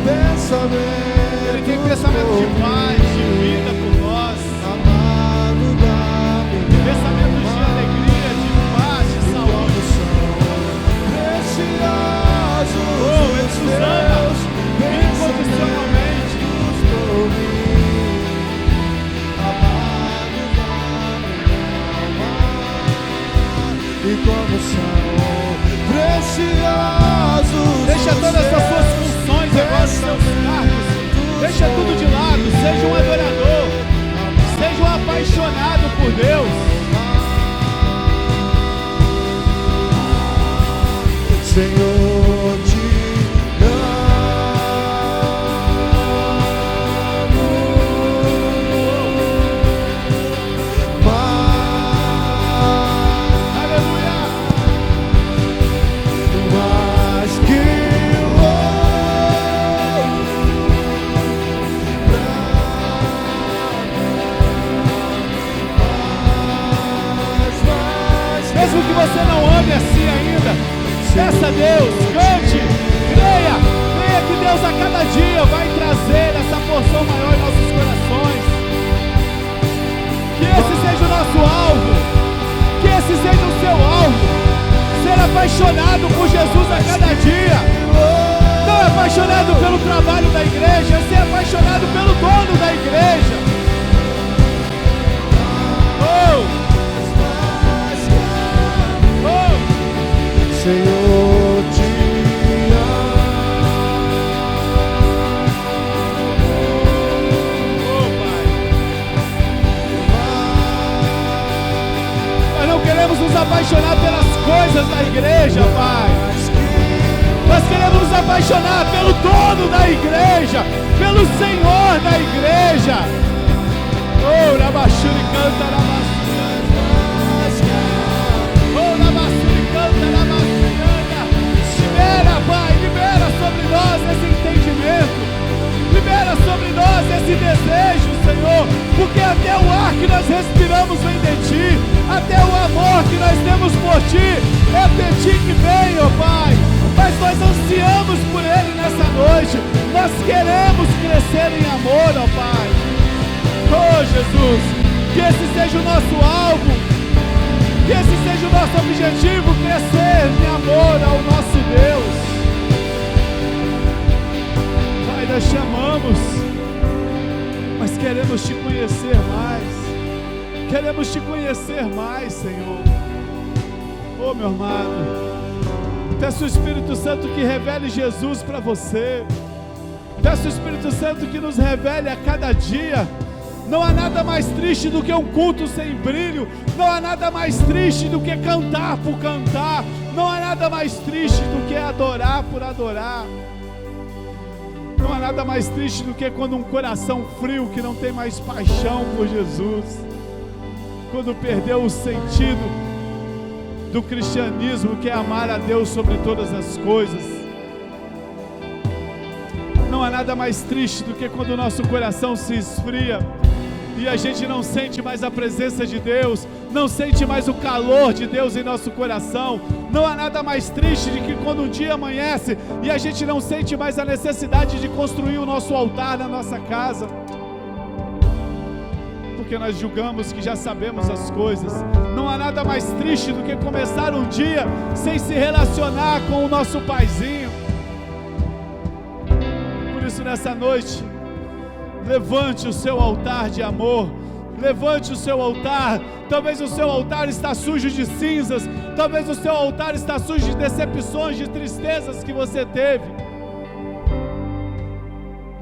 pensamentos. Ele tem pensamento de paz, de vida por nós. Amado da minha Pensamentos de alma. alegria, de paz, de saúde. Preciosos Oh, Ele nos ama incondicionalmente. por mim, amados da minha alma. E como são preciosos. Deixa todas as suas funções agora, os seus cargos. Deixa tudo de lado. Seja um adorador. Seja um apaixonado por Deus. Senhor, te amo. Aleluia. Mais que Mesmo que você não ame assim ainda, peça a Deus, cante, creia que Deus a cada dia vai trazer essa porção maior em nossos corações. Que esse seja o nosso alvo, que esse seja o seu alvo, ser apaixonado por Jesus a cada dia. Não é apaixonado pelo trabalho da igreja, é ser apaixonado pelo dono da igreja. Senhor, te Nós não queremos nos apaixonar pelas coisas da igreja, Pai. Nós queremos nos apaixonar pelo dono da igreja, pelo Senhor da igreja. Oh, Rabachuri canta, oh, Rabachuri canta, libera, Pai, libera sobre nós esse entendimento. Libera sobre nós esse desejo, Senhor, porque até o ar que nós respiramos vem de Ti, até o amor que nós temos por Ti é de Ti que vem, ó Pai. Mas nós ansiamos por Ele nessa noite, nós queremos crescer em amor, ó Pai. Oh Jesus, que esse seja o nosso alvo, que esse seja o nosso objetivo, crescer em amor ao nosso Deus. Pai, nós te amamos, mas queremos te conhecer mais. Queremos te conhecer mais, Senhor. Oh, meu amado, peço o Espírito Santo que revele Jesus para você. Peço o Espírito Santo que nos revele a cada dia. Não há nada mais triste do que um culto sem brilho. Não há nada mais triste do que cantar por cantar. Não há nada mais triste do que adorar por adorar. Não há nada mais triste do que quando um coração frio que não tem mais paixão por Jesus, quando perdeu o sentido do cristianismo, que é amar a Deus sobre todas as coisas. Não há nada mais triste do que quando o nosso coração se esfria e a gente não sente mais a presença de Deus, não sente mais o calor de Deus em nosso coração, Não há nada mais triste do que quando um dia amanhece e a gente não sente mais a necessidade de construir o nosso altar na nossa casa, porque nós julgamos que já sabemos as coisas. Não há nada mais triste do que começar um dia sem se relacionar com o nosso paizinho. Por isso, nessa noite, levante o seu altar de amor, levante o seu altar. Talvez o seu altar está sujo de cinzas, talvez o seu altar está sujo de decepções, de tristezas que você teve.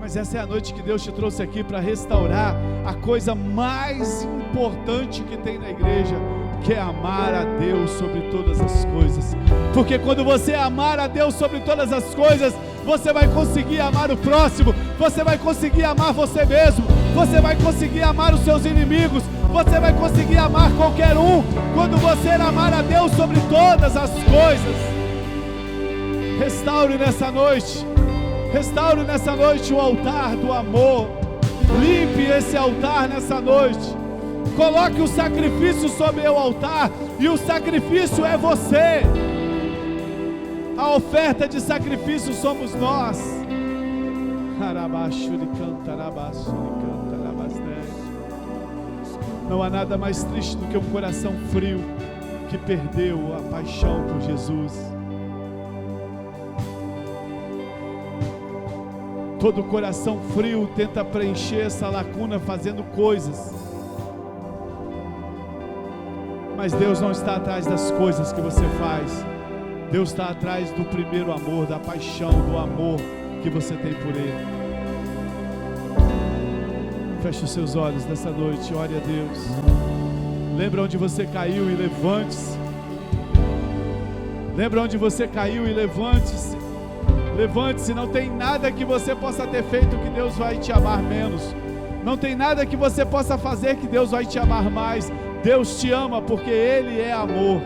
Mas essa é a noite que Deus te trouxe aqui para restaurar a coisa mais importante que tem na igreja, que é amar a Deus sobre todas as coisas. Porque quando você amar a Deus sobre todas as coisas, você vai conseguir amar o próximo, você vai conseguir amar você mesmo, você vai conseguir amar os seus inimigos, você vai conseguir amar qualquer um, quando você amar a Deus sobre todas as coisas. Restaure nessa noite o altar do amor, limpe esse altar nessa noite, coloque o sacrifício sobre o altar, e o sacrifício é você, a oferta de sacrifício somos nós. Não há nada mais triste do que um coração frio que perdeu a paixão por Jesus. Todo coração frio tenta preencher essa lacuna fazendo coisas, mas Deus não está atrás das coisas que você faz. Deus está atrás do primeiro amor, da paixão, do amor que você tem por Ele. Feche os seus olhos nessa noite, ore a Deus. Lembra onde você caiu e levante-se. Lembra onde você caiu e levante-se. Levante-se, não tem nada que você possa ter feito que Deus vai te amar menos. Não tem nada que você possa fazer que Deus vai te amar mais. Deus te ama porque Ele é amor.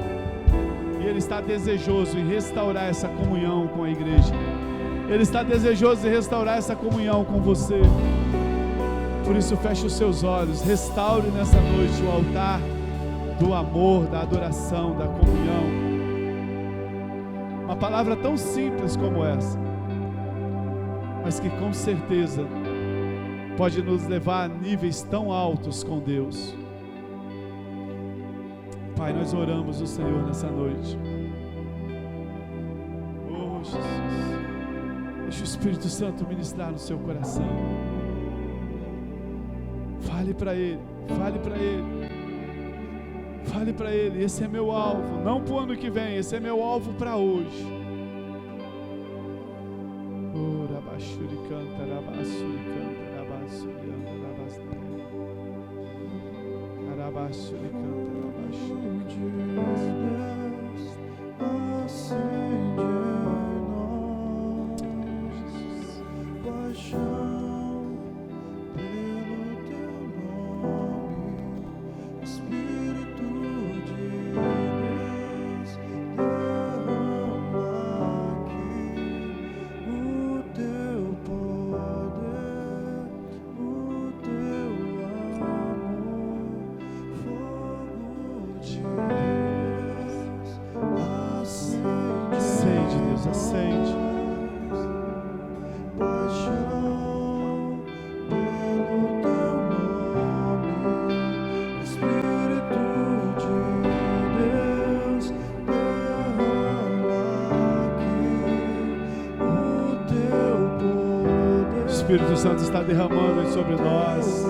E Ele está desejoso em restaurar essa comunhão com a igreja. Ele está desejoso em restaurar essa comunhão com você. Por isso, feche os seus olhos, restaure nessa noite o altar do amor, da adoração, da comunhão. Uma palavra tão simples como essa, mas que com certeza pode nos levar a níveis tão altos com Deus. Pai, nós oramos o Senhor nessa noite. Oh Jesus, deixa o Espírito Santo ministrar no seu coração. Fale para Ele, fale para Ele. Fale para Ele, esse é meu alvo, não para o ano que vem, esse é meu alvo para hoje. O Espírito Santo está derramando sobre nós.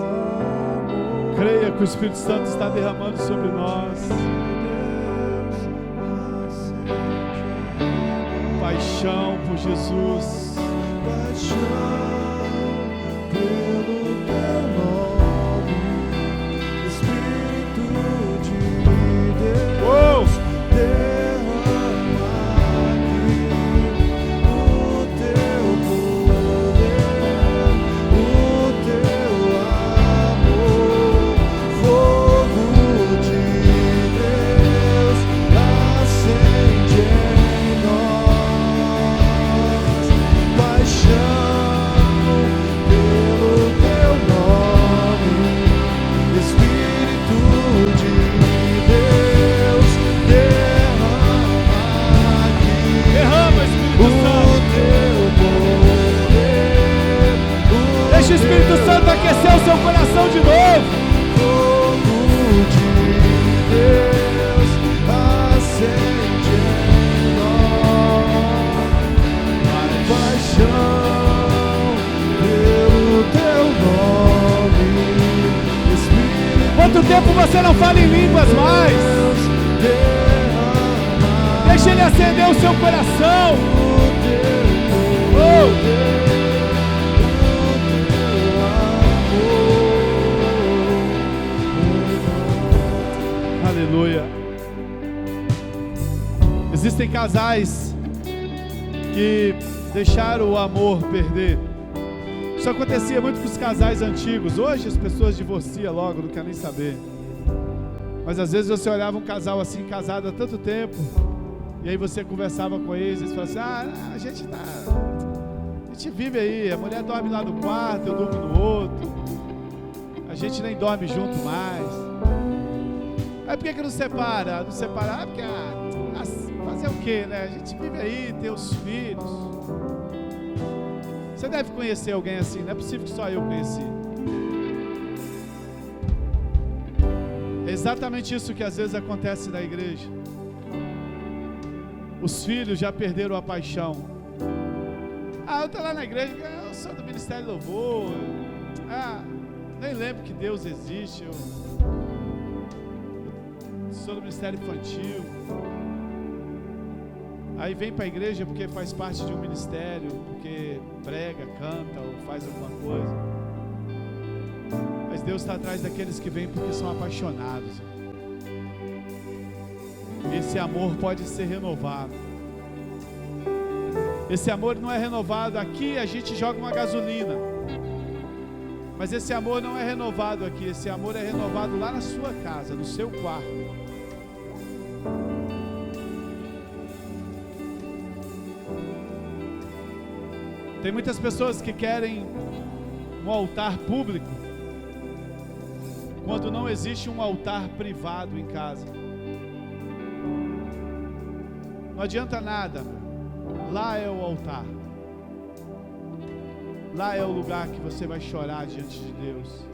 Creia que o Espírito Santo está derramando sobre nós. Paixão por Jesus. Paixão pelo teu nome. Espírito de Deus. Paixão tempo você não fala em línguas mais. Deixa Ele acender o seu coração. Aleluia. Existem casais que deixaram o amor perder. Isso acontecia muito com os casais antigos. Hoje as pessoas divorciam logo, não querem nem saber. Mas às vezes você olhava um casal assim, casado há tanto tempo, e aí você conversava com eles, e eles falavam assim, a gente vive aí, a mulher dorme lá no quarto, eu durmo no outro, a gente nem dorme junto mais. Aí por que não separa? Não separa, porque fazer o quê, né? A gente vive aí, tem os filhos. Você deve conhecer alguém assim, não é possível que só eu conheci. É exatamente isso que às vezes acontece na igreja. Os filhos já perderam a paixão. Eu estou lá na igreja, eu sou do Ministério de Louvor. Nem lembro que Deus existe. Eu sou do Ministério Infantil. Aí vem para a igreja porque faz parte de um ministério, porque prega, canta ou faz alguma coisa. Mas Deus está atrás daqueles que vêm porque são apaixonados. Esse amor pode ser renovado. Esse amor não é renovado aqui, a gente joga uma gasolina. Mas esse amor não é renovado aqui, esse amor é renovado lá na sua casa, no seu quarto. Tem muitas pessoas que querem um altar público, quando não existe um altar privado em casa. Não adianta nada, lá é o altar. Lá é o lugar que você vai chorar diante de Deus.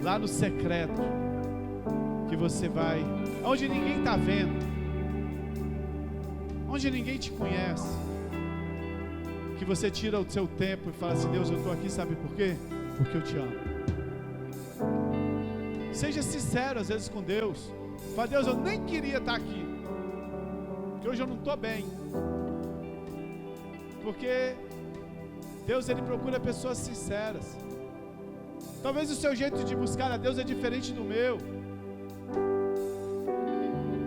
Lá no secreto, que você vai, onde ninguém está vendo, onde ninguém te conhece, que você tira o seu tempo e fala assim, Deus, eu estou aqui, sabe por quê? Porque eu te amo. Seja sincero às vezes com Deus. Fala, Deus, eu nem queria estar aqui, porque hoje eu não estou bem. Porque Deus, Ele procura pessoas sinceras. Talvez o seu jeito de buscar a Deus é diferente do meu.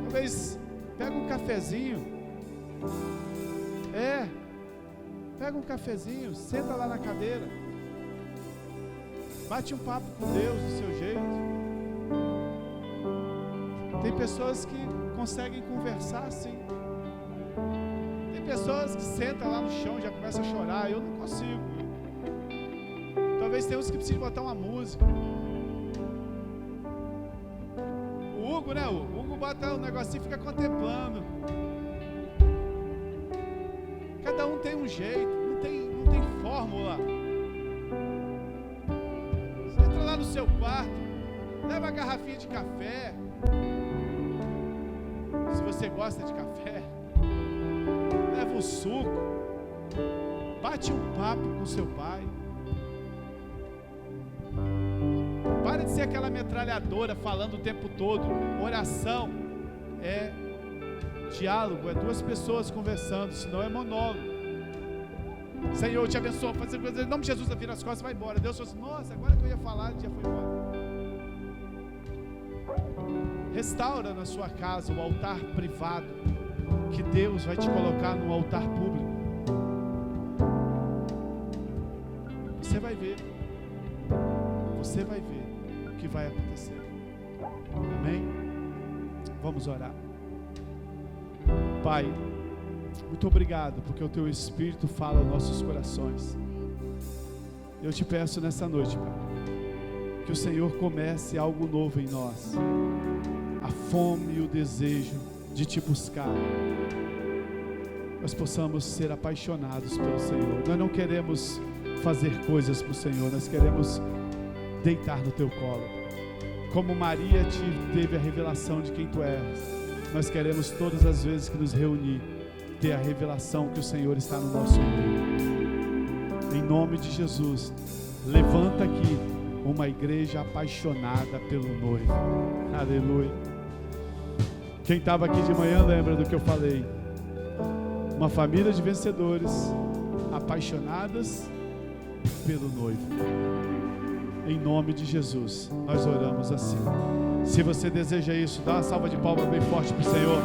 Talvez pega um cafezinho. Pega um cafezinho, senta lá na cadeira, bate um papo com Deus do seu jeito. Tem pessoas que conseguem conversar assim. Tem pessoas que sentam lá no chão e já começam a chorar. Eu não consigo. Talvez tenha uns que precisem botar uma música. O Hugo, né? O Hugo bota um negocinho e fica contemplando. Cada um tem um jeito, não tem fórmula. Você entra lá no seu quarto, leva a garrafinha de café. Se você gosta de café, leva o suco, bate um papo com seu pai. Para de ser aquela metralhadora falando o tempo todo. Oração é diálogo, é duas pessoas conversando, senão é monólogo. Senhor, te abençoa, fazer coisas, em nome de Jesus, vira as costas e vai embora. Deus falou assim, nossa, agora que eu ia falar, já foi embora. Restaura na sua casa o altar privado, que Deus vai te colocar no altar público. Você vai ver o que vai acontecer. Amém? Vamos orar. Pai, muito obrigado, porque o Teu Espírito fala aos nossos corações. Eu te peço nessa noite, Pai, que o Senhor comece algo novo em nós. A fome e o desejo de Te buscar. Nós possamos ser apaixonados pelo Senhor. Nós não queremos fazer coisas para o Senhor, nós queremos deitar no Teu colo. Como Maria teve a revelação de quem Tu és, nós queremos todas as vezes que nos reunir, ter a revelação que o Senhor está no nosso meio. Em nome de Jesus, levanta aqui uma igreja apaixonada pelo noivo. Aleluia. Quem estava aqui de manhã lembra do que eu falei. Uma família de vencedores, apaixonadas pelo noivo. Em nome de Jesus, nós oramos assim. Se você deseja isso, dá uma salva de palmas bem forte para o Senhor.